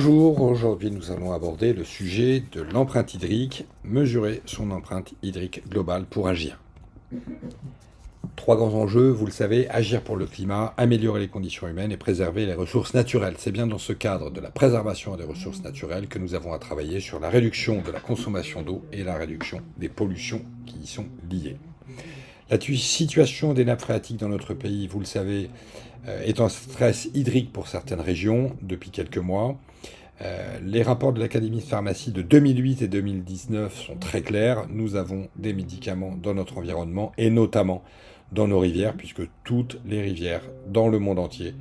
Bonjour, aujourd'hui nous allons aborder le sujet de l'empreinte hydrique, mesurer son empreinte hydrique globale pour agir. Trois grands enjeux, vous le savez, agir pour le climat, améliorer les conditions humaines et préserver les ressources naturelles. C'est bien dans ce cadre de la préservation des ressources naturelles que nous avons à travailler sur la réduction de la consommation d'eau et la réduction des pollutions qui y sont liées. La situation des nappes phréatiques dans notre pays, vous le savez, est en stress hydrique pour certaines régions depuis quelques mois. Les rapports de l'Académie de pharmacie de 2008 et 2019 sont très clairs. Nous avons des médicaments dans notre environnement et notamment dans nos rivières, puisque toutes les rivières dans le monde entier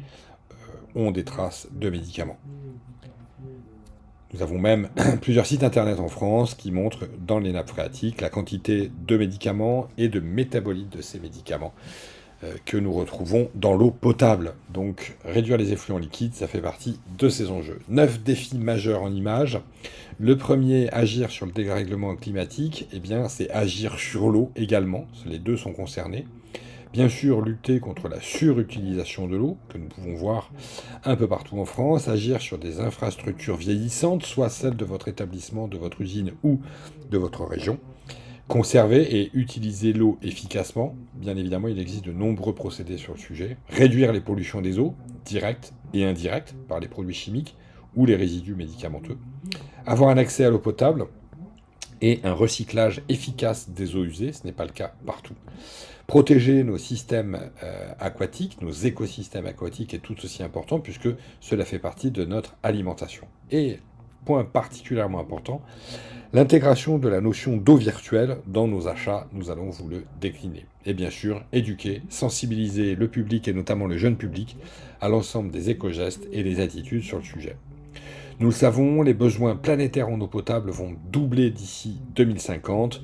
ont des traces de médicaments. Nous avons même plusieurs sites internet en France qui montrent dans les nappes phréatiques la quantité de médicaments et de métabolites de ces médicaments que nous retrouvons dans l'eau potable. Donc réduire les effluents liquides, ça fait partie de ces enjeux. 9 défis majeurs en images. Le premier, agir sur le dérèglement climatique, eh bien c'est agir sur l'eau également, les deux sont concernés. Bien sûr, lutter contre la surutilisation de l'eau, que nous pouvons voir un peu partout en France, agir sur des infrastructures vieillissantes, soit celles de votre établissement, de votre usine ou de votre région. Conserver et utiliser l'eau efficacement. Bien évidemment, il existe de nombreux procédés sur le sujet. Réduire les pollutions des eaux, directes et indirectes, par les produits chimiques ou les résidus médicamenteux. Avoir un accès à l'eau potable et un recyclage efficace des eaux usées, ce n'est pas le cas partout. Protéger nos systèmes aquatiques, nos écosystèmes aquatiques est tout aussi important puisque cela fait partie de notre alimentation. Et, point particulièrement important, l'intégration de la notion d'eau virtuelle dans nos achats, nous allons vous le décliner. Et bien sûr, éduquer, sensibiliser le public et notamment le jeune public à l'ensemble des éco-gestes et des attitudes sur le sujet. Nous le savons, les besoins planétaires en eau potable vont doubler d'ici 2050.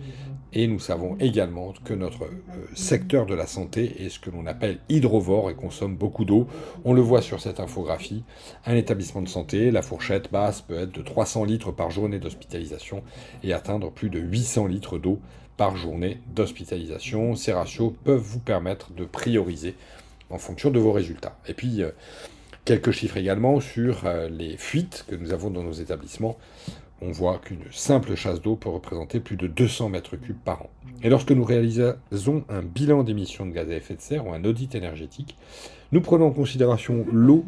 Et nous savons également que notre secteur de la santé est ce que l'on appelle hydrovore et consomme beaucoup d'eau. On le voit sur cette infographie. Un établissement de santé, la fourchette basse peut être de 300 litres par journée d'hospitalisation et atteindre plus de 800 litres d'eau par journée d'hospitalisation. Ces ratios peuvent vous permettre de prioriser en fonction de vos résultats. Et puis, quelques chiffres également sur les fuites que nous avons dans nos établissements. On voit qu'une simple chasse d'eau peut représenter plus de 200 mètres cubes par an. Et lorsque nous réalisons un bilan d'émissions de gaz à effet de serre ou un audit énergétique, nous prenons en considération l'eau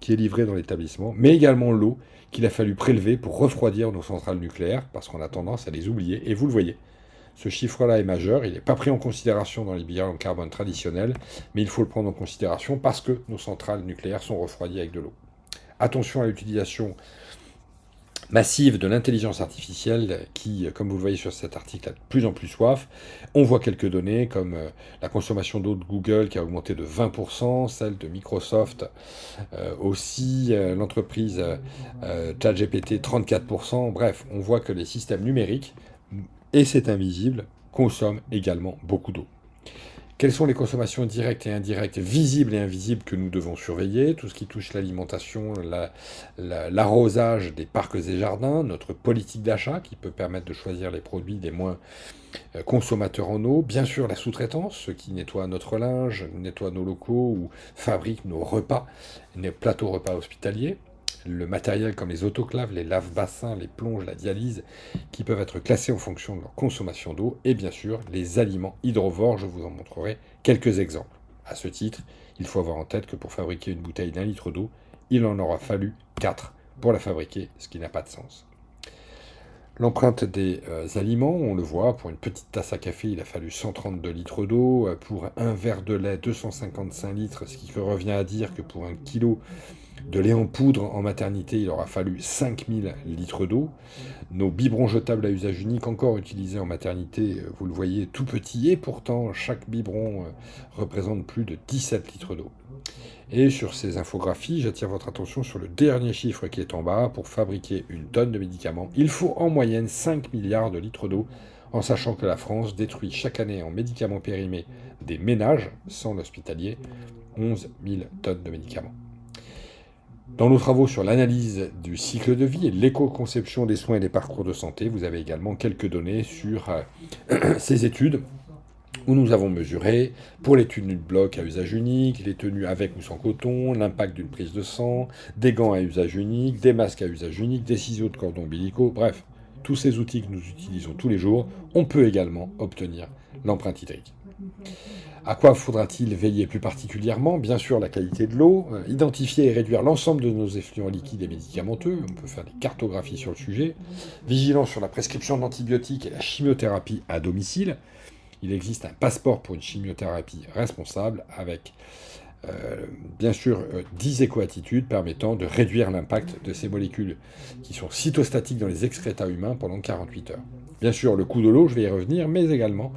qui est livrée dans l'établissement, mais également l'eau qu'il a fallu prélever pour refroidir nos centrales nucléaires, parce qu'on a tendance à les oublier, et vous le voyez. Ce chiffre-là est majeur, il n'est pas pris en considération dans les bilans carbone traditionnels, mais il faut le prendre en considération parce que nos centrales nucléaires sont refroidies avec de l'eau. Attention à l'utilisation massive de l'intelligence artificielle qui, comme vous le voyez sur cet article, a de plus en plus soif. On voit quelques données comme la consommation d'eau de Google qui a augmenté de 20%, celle de Microsoft aussi, l'entreprise ChatGPT 34%. Bref, on voit que les systèmes numériques, et c'est invisible, consomment également beaucoup d'eau. Quelles sont les consommations directes et indirectes, visibles et invisibles que nous devons surveiller? Tout ce qui touche l'alimentation, l'arrosage des parcs et jardins, notre politique d'achat qui peut permettre de choisir les produits les moins consommateurs en eau. Bien sûr, la sous-traitance, ceux qui nettoient notre linge, nettoient nos locaux ou fabriquent nos repas, nos plateaux repas hospitaliers. Le matériel comme les autoclaves, les lave-bassins, les plonges, la dialyse, qui peuvent être classés en fonction de leur consommation d'eau, et bien sûr les aliments hydrovores, je vous en montrerai quelques exemples. À ce titre, il faut avoir en tête que pour fabriquer une bouteille d'1 litre d'eau, il en aura fallu 4 pour la fabriquer, ce qui n'a pas de sens. L'empreinte des aliments, on le voit, pour une petite tasse à café, il a fallu 132 litres d'eau, pour un verre de lait, 255 litres, ce qui revient à dire que pour 1 kilo de lait en poudre en maternité, il aura fallu 5000 litres d'eau. Nos biberons jetables à usage unique, encore utilisés en maternité, vous le voyez, tout petit, et pourtant chaque biberon représente plus de 17 litres d'eau. Et sur ces infographies, j'attire votre attention sur le dernier chiffre qui est en bas. Pour fabriquer une tonne de médicaments, il faut en moyenne 5 milliards de litres d'eau, en sachant que la France détruit chaque année en médicaments périmés des ménages, sans l'hospitalier, 11 000 tonnes de médicaments. Dans nos travaux sur l'analyse du cycle de vie et l'éco-conception des soins et des parcours de santé, vous avez également quelques données sur ces études. où nous avons mesuré, pour les tenues de bloc à usage unique, les tenues avec ou sans coton, l'impact d'une prise de sang, des gants à usage unique, des masques à usage unique, des ciseaux de cordon ombilicaux, bref, tous ces outils que nous utilisons tous les jours, on peut également obtenir l'empreinte hydrique. À quoi faudra-t-il veiller plus particulièrement? Bien sûr, la qualité de l'eau, identifier et réduire l'ensemble de nos effluents liquides et médicamenteux, on peut faire des cartographies sur le sujet, vigilance sur la prescription d'antibiotiques et la chimiothérapie à domicile. Il existe un passeport pour une chimiothérapie responsable avec, bien sûr, 10 éco-attitudes permettant de réduire l'impact de ces molécules qui sont cytostatiques dans les excréta humains pendant 48 heures. Bien sûr, le coût de l'eau, je vais y revenir, mais également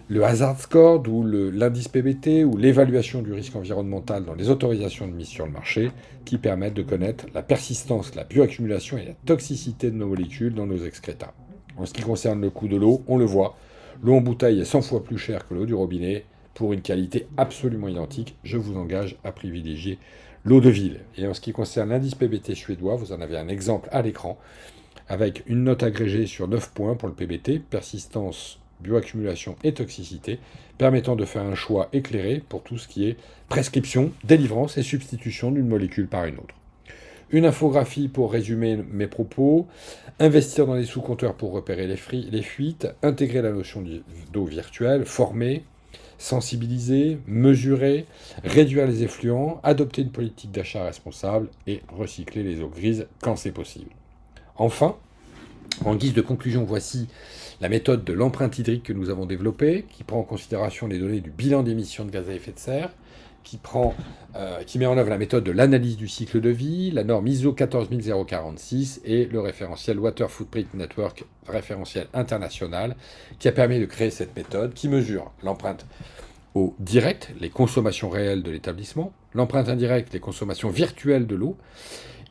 le hazard score, ou l'indice PBT, ou l'évaluation du risque environnemental dans les autorisations de mise sur le marché, qui permettent de connaître la persistance, la bioaccumulation et la toxicité de nos molécules dans nos excréta. En ce qui concerne le coût de l'eau, on le voit, l'eau en bouteille est 100 fois plus chère que l'eau du robinet. Pour une qualité absolument identique, je vous engage à privilégier l'eau de ville. Et en ce qui concerne l'indice PBT suédois, vous en avez un exemple à l'écran, avec une note agrégée sur 9 points pour le PBT, persistance, bioaccumulation et toxicité, permettant de faire un choix éclairé pour tout ce qui est prescription, délivrance et substitution d'une molécule par une autre. Une infographie pour résumer mes propos, investir dans les sous-compteurs pour repérer les fuites, intégrer la notion d'eau virtuelle, former, sensibiliser, mesurer, réduire les effluents, adopter une politique d'achat responsable et recycler les eaux grises quand c'est possible. Enfin, en guise de conclusion, voici la méthode de l'empreinte hydrique que nous avons développée, qui prend en considération les données du bilan d'émissions de gaz à effet de serre, qui met en œuvre la méthode de l'analyse du cycle de vie, la norme ISO 14046 et le référentiel Water Footprint Network, référentiel international, qui a permis de créer cette méthode qui mesure l'empreinte eau directe, les consommations réelles de l'établissement, l'empreinte indirecte, les consommations virtuelles de l'eau,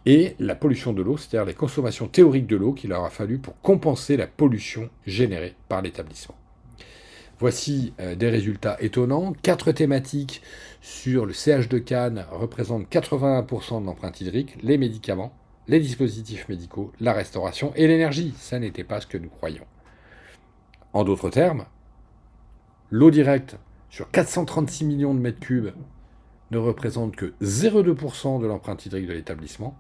et la pollution de l'eau, c'est-à-dire les consommations théoriques de l'eau qu'il aura fallu pour compenser la pollution générée par l'établissement. Voici des résultats étonnants. 4 thématiques sur le CH de Cannes représentent 81% de l'empreinte hydrique, les médicaments, les dispositifs médicaux, la restauration et l'énergie. Ça n'était pas ce que nous croyions. En d'autres termes, l'eau directe sur 436 millions de mètres cubes ne représente que 0,2% de l'empreinte hydrique de l'établissement,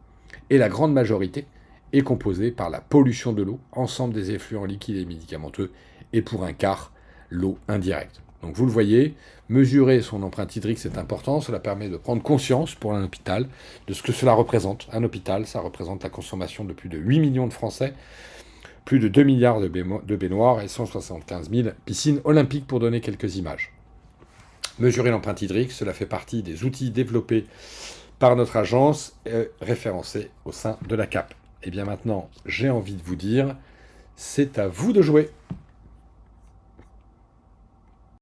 et la grande majorité est composée par la pollution de l'eau, ensemble des effluents liquides et médicamenteux, et pour un quart, l'eau indirecte. Donc vous le voyez, mesurer son empreinte hydrique, c'est important, cela permet de prendre conscience pour un hôpital de ce que cela représente. Un hôpital, ça représente la consommation de plus de 8 millions de Français, plus de 2 milliards de baignoires et 175 000 piscines olympiques, pour donner quelques images. Mesurer l'empreinte hydrique, cela fait partie des outils développés par notre agence et référencés au sein de la CAP. Et bien maintenant, j'ai envie de vous dire, c'est à vous de jouer.